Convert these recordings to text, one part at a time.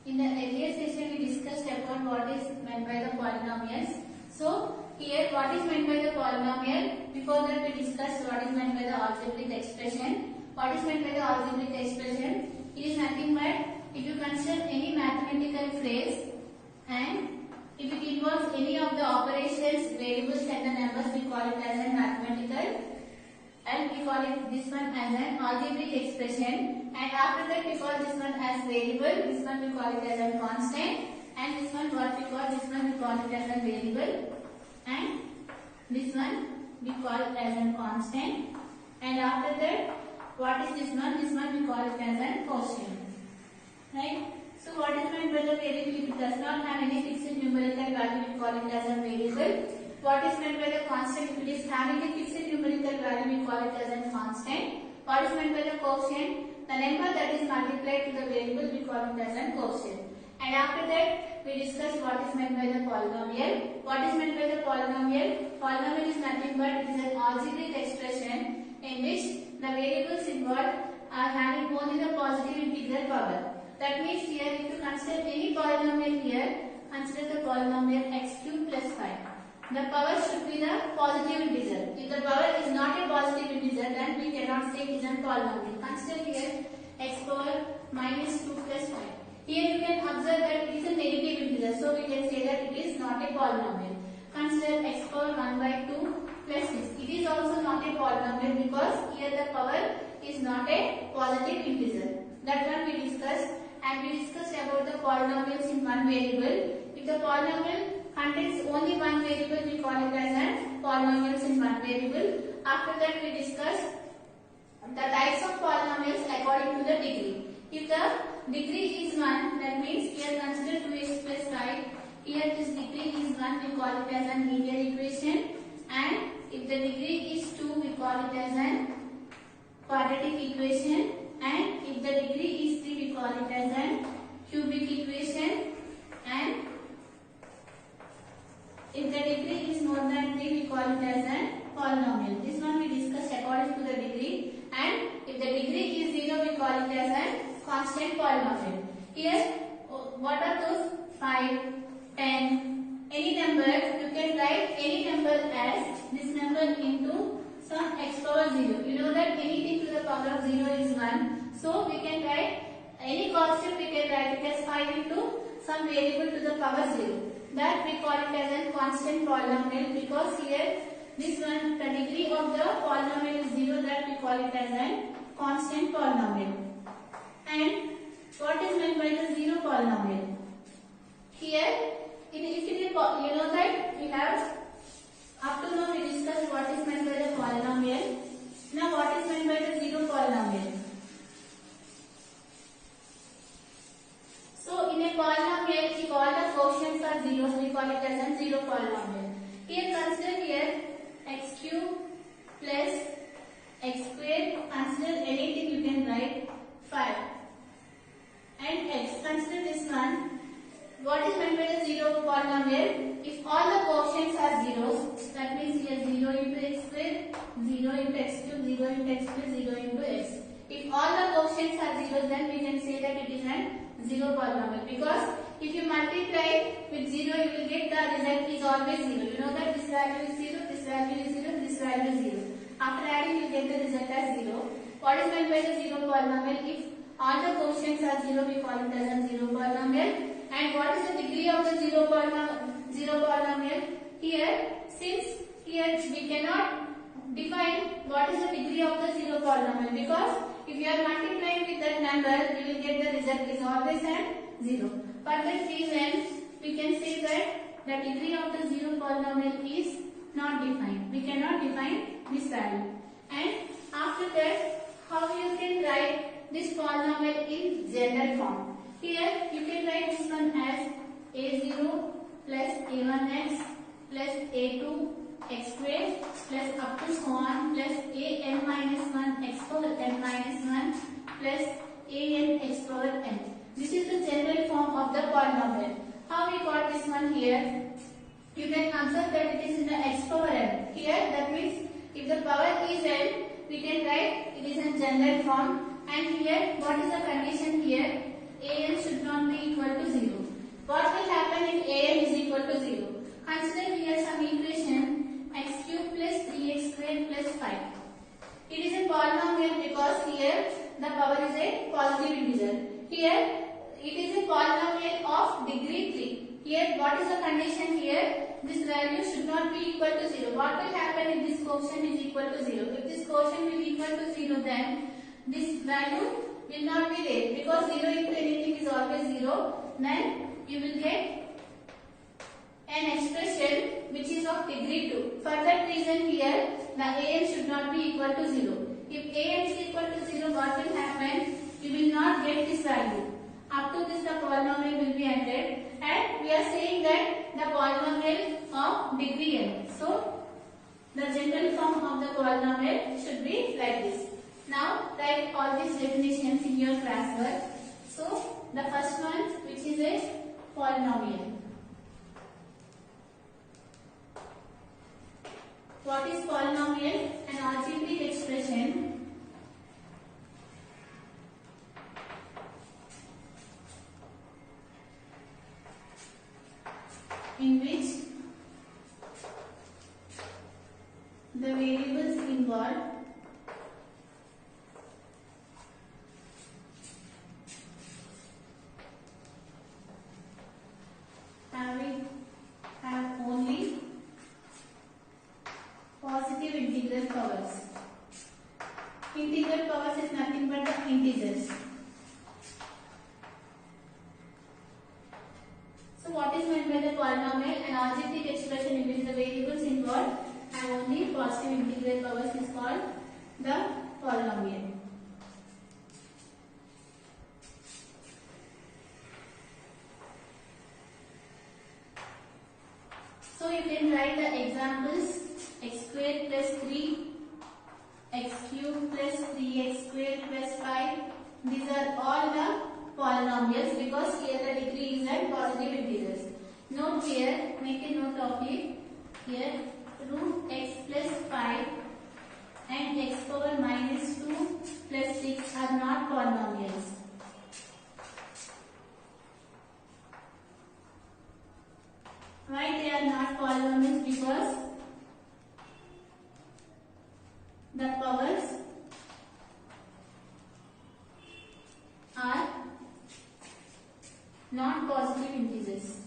In the earlier session, we discussed about what is meant by the polynomials. So, here what is meant by the polynomial? Before that, we discussed what is meant by the algebraic expression. What is meant by the algebraic expression? It is nothing but if you consider any mathematical phrase and if it involves any of the operations, variables and the numbers, we call it as a mathematical, and we call it this one as an algebraic expression, and after that we call this one as variable, this one we call it as a constant, and this one what we call, this one we call it as a variable, and this one we call it as a constant, and after that what is this one? This one we call it as a quotient, right? So what is meant by the variable? If it does not have any fixed numerical value, we call it as a variable. What is meant by the constant? If it is having a fixed numerical value, we call it as a constant. What is meant by the quotient? The number that is multiplied to the variable, we call it as a quotient. And after that, we discuss what is meant by the polynomial. What is meant by the polynomial? Polynomial is nothing but it is an algebraic expression in which the variables involved are having only the positive integral power. That means here, if you consider any polynomial here, consider the polynomial x cube plus 5. The power should be the positive integer. If the power is not a positive integer, then we cannot say it is a polynomial. Consider here x power minus 2 plus 5. Here you can observe that it is a negative integer, so we can say that it is not a polynomial. Consider x power 1 by 2 plus 6. It is also not a polynomial because here the power is not a positive integer. That one we discussed, and we discussed about the polynomials in one variable. If the polynomial contains only one variable, we call it as a polynomials in one variable. After that, we discuss the types of polynomials according to the degree. If the degree is 1, that means here consider 2x plus 5. Here this degree is 1, we call it as a linear equation. And if the degree is 2, we call it as a quadratic equation. And if the degree is 3, we call it as a cubic equation. And if the degree is more than 3, we call it as a polynomial. This one we discussed according to the degree. And if the degree is 0, we call it as a constant polynomial. Here, what are those? 5, 10, any number, you can write any number as this number into some x power 0. You know that anything to the power of 0 is 1. So, we can write any constant, we can write it as 5 into some variable to the power 0. That we call it as a constant polynomial because here this one, the degree of the polynomial is 0, that we call it as a constant polynomial. And what is meant by the zero polynomial? Here, if it is, you know that we have, up to now we discussed what is meant by the polynomial. Now what is meant by the zero polynomial? So in a polynomial, if all the quotients are zeros, we call it as a zero polynomial. Here consider here x cube plus x square. Consider anything you can write 5. And x, consider this one. What is meant by the zero polynomial? If all the quotients are zeros, that means here 0 into x square, 0 into x cube, 0 into x plus 0 into x. If all the quotients are zeros, then we can say that it is a zero polynomial, because if you multiply with 0, you will get the result is always 0. You know that this value is 0, this value is 0, this value is 0. After adding, you will get the result as 0. What is meant by the zero polynomial? If all the quotients are 0, we call it as a zero polynomial. And what is the degree of the zero polynomial? Here, since here we cannot define what is the degree of the zero polynomial, because if you are multiplying with that number, you will get the result is always at 0. For that reason, we can say that the degree of the zero polynomial is not defined. We cannot define this value. And after that, how you can write this polynomial in general form? Here, you can write this one as a0 plus a1x plus a2 x square plus up to so on plus an minus 1 x power n minus 1 plus an x power n. This is the general form of the polynomial. How we got this one here? You can observe that it is in the x power n. Here, that means if the power is n, we can write it is in general form. And here, what is the condition here? An should not be equal what is the condition here? This value should not be equal to 0. What will happen if this quotient is equal to 0? If this quotient is equal to 0, then this value will not be there, because 0 into anything is always 0. Then you will get an expression which is of degree 2. For that reason here, the an should not be equal to 0. If an is equal to 0, what will happen? You will not get this value. Up to this, the polynomial will be ended, and we are saying that the polynomial of degree n. So, the general form of the polynomial should be like this. Now, write all these definitions in your classwork. So, the first one, which is a polynomial. What is polynomial? An algebraic expression in which the variables involved have only positive integral powers. Integral powers is nothing but the integers. So what is meant by the polynomial? An algebraic expression in which the variables involved have only positive integral powers is called the polynomial. So you can write the examples: x square plus 3, x cube plus 3x square plus 5. These are all the polynomials, because here the degree is at positive integers. Note here, make a note of it. Here root x plus 5 and x power minus 2 plus 6 are not polynomials. Why they are not polynomials? Because the powers are not positive integers.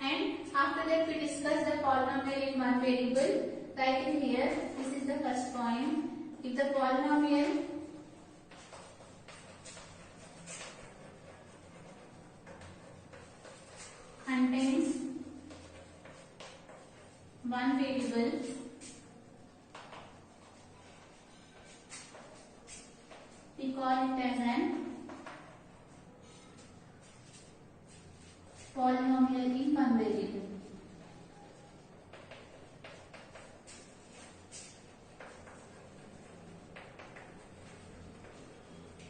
And after that we discuss the polynomial in one variable. Write in here, this is the first point. If the polynomial contains one variable we call it as an polynomial in one variable.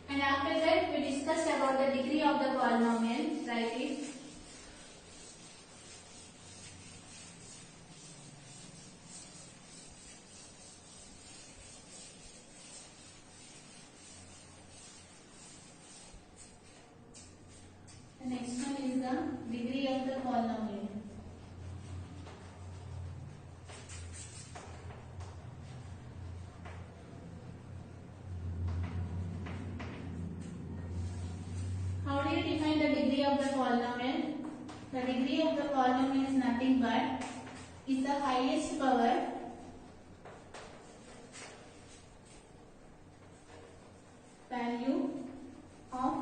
And after that we discussed about the degree of the polynomial. Write it. The next one is the degree of the polynomial. How do you define the degree of the polynomial? The degree of the polynomial is nothing but is the highest power value of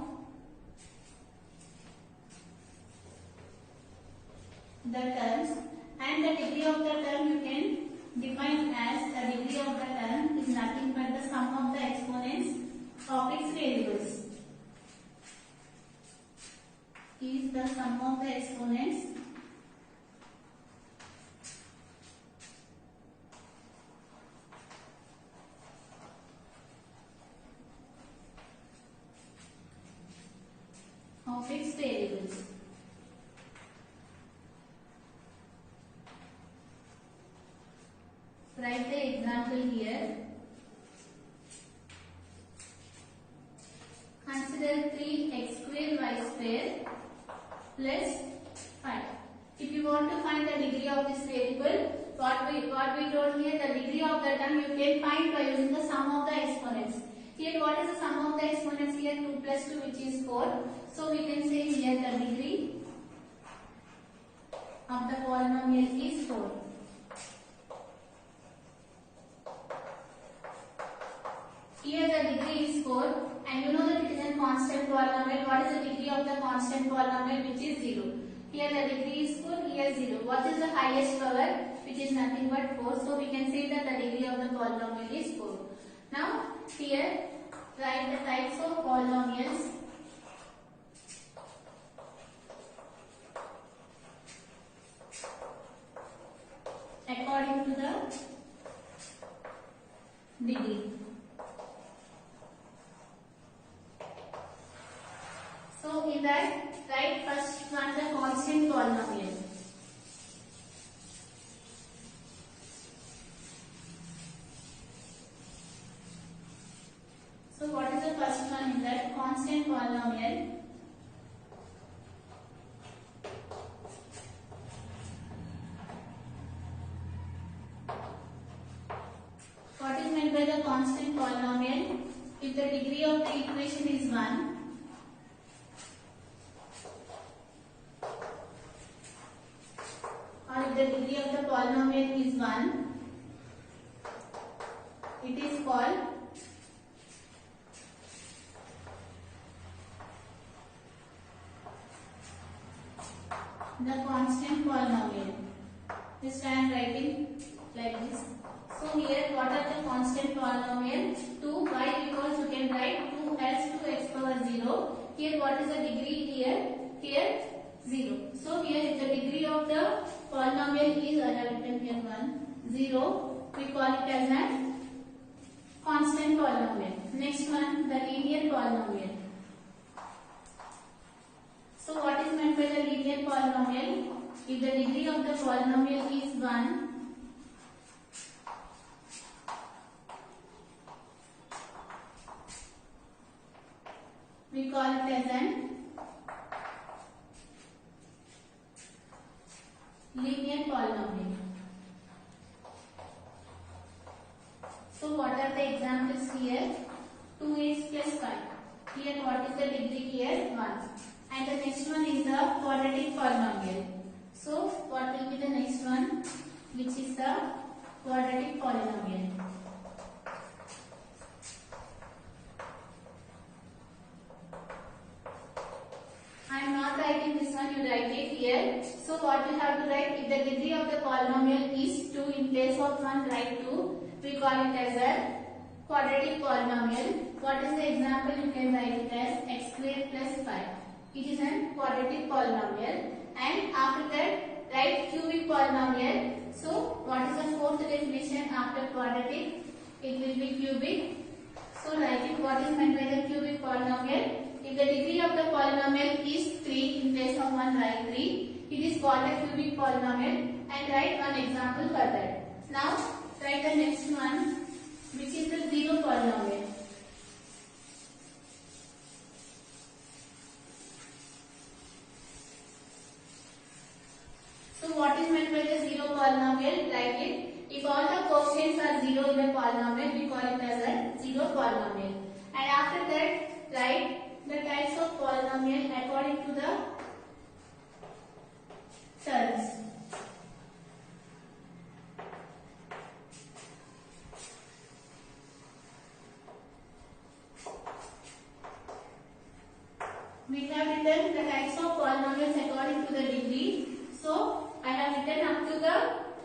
the terms, and the degree of the term you can define as the degree of the term is nothing but the sum of the exponents of its variables. Is the sum of the exponents of its variables. Write the example here. Consider 3x square y square plus 5. If you want to find the degree of this variable, what we told here, the degree of the term you can find by using the sum of the exponents. Here what is the sum of the exponents here? 2 plus 2 which is 4. So we can say here the degree of the polynomial is 4. Here the degree is 4 and you know that it is a constant polynomial. What is the degree of the constant polynomial? Which is 0. Here the degree is 4, here 0. What is the highest power? Which is nothing but 4. So we can say that the degree of the polynomial is 4. Now here write the types of polynomials. According to the degree. So in that, write first one the constant polynomial. So what is the first one in that? Constant polynomial. What is meant by the constant polynomial? If the degree of the equation is 1, or if the degree of the polynomial is 1, it is called the constant polynomial. Just I am writing like this. So here what are the constant polynomial? 2. Why? Because you can write 2 as 2x power 0. Here what is the degree here? Here 0. So here if the degree of the polynomial is, I have written here 1, 0, we call it as a constant polynomial. Next one, the linear polynomial. So what is meant by the linear polynomial? If the degree of the polynomial is 1, we call it as an linear polynomial. So what are the examples here? 2x plus 5. Here what is the degree here? 1. And the next one is the quadratic polynomial. So what will be the next one? Which is the quadratic polynomial. I am not writing this one, you write it here. So what you have to write? If the degree of the polynomial is 2, in place of 1 write 2. We call it as a quadratic polynomial. What is the example? You can write it as x squared plus 5. It is a quadratic polynomial. And after that write cubic polynomial. So what is the fourth definition after quadratic? It will be cubic. So write it. What is meant by the cubic polynomial? If the degree of the polynomial is 3, in place of 1 write 3. It is called a cubic polynomial and write one example for that. Now write the next one, which is the zero polynomial. So what is meant by the zero polynomial? Write it. If all the quotients are 0 in a polynomial, we call it as a zero polynomial. And after that write the types of polynomial according to the terms. We have written the types of polynomials according to the degree. So I have written up to the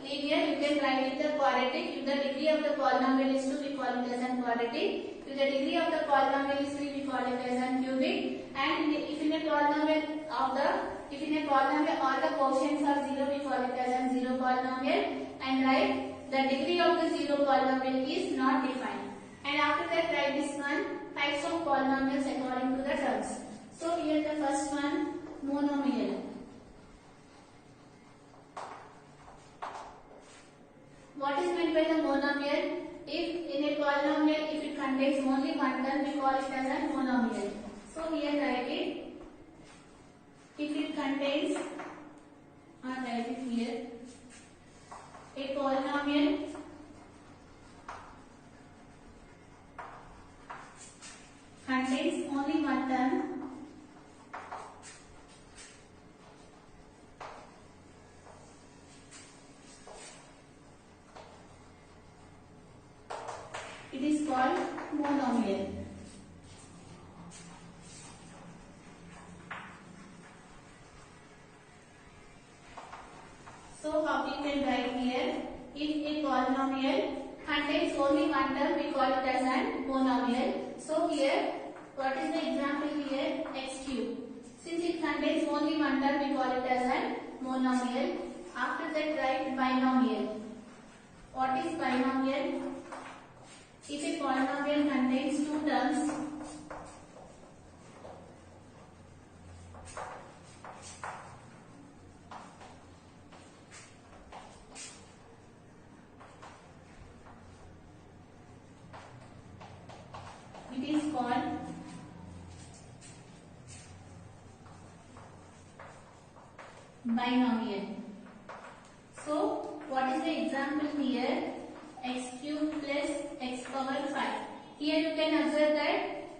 linear, you can write it the quadratic. If the degree of the polynomial is 2, we call it as a quadratic. If the degree of the polynomial is 3, we call it as a cubic. And if in a polynomial all the quotients are 0, we call it as a zero polynomial. And write the degree of the zero polynomial is not defined. And after that write this one, types of polynomials according to the terms. So here the first one, monomial. What is meant by the monomial? If in a polynomial, if it contains only one term, we call it as a monomial. So here write it. If it contains, write it here, a polynomial it is called monomial. So how we can write here? If a polynomial contains only one term, we call it as an monomial. So here, what is the example here? X cube. Since it contains only one term, we call it as an monomial. After that, write binomial. What is binomial? If a polynomial contains two terms, it is called binomial. So, what is the example here? X cube plus x power 5. Here you can observe that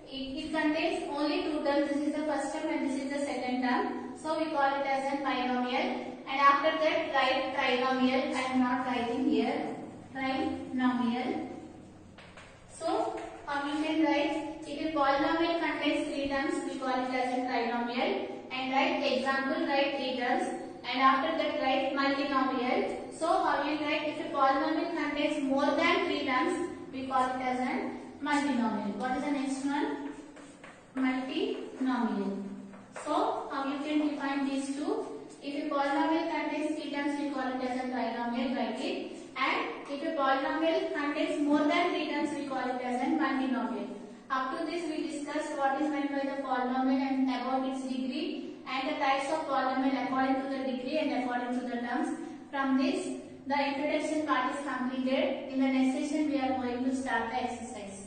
it contains only two terms. This is the first term and this is the second term. So, we call it as a binomial. And after that, write trinomial. I am not writing here. Trinomial. So, you can write, if a polynomial contains three terms, we call it as a trinomial. And write example, write three terms. And after that, write multinomial. So, how you write, if a polynomial contains more than three terms, we call it as a multinomial. What is the next one? Multinomial. So, how you can define these two? If a polynomial contains three terms, we call it as a trinomial, write it. And if a polynomial contains more than three terms, we call it as a multinomial. Up to this, we discussed what is meant by the polynomial and about its degree and the types of polynomial according to the degree and according to the terms. From this, the introduction part is completed. In the next session, we are going to start the exercise.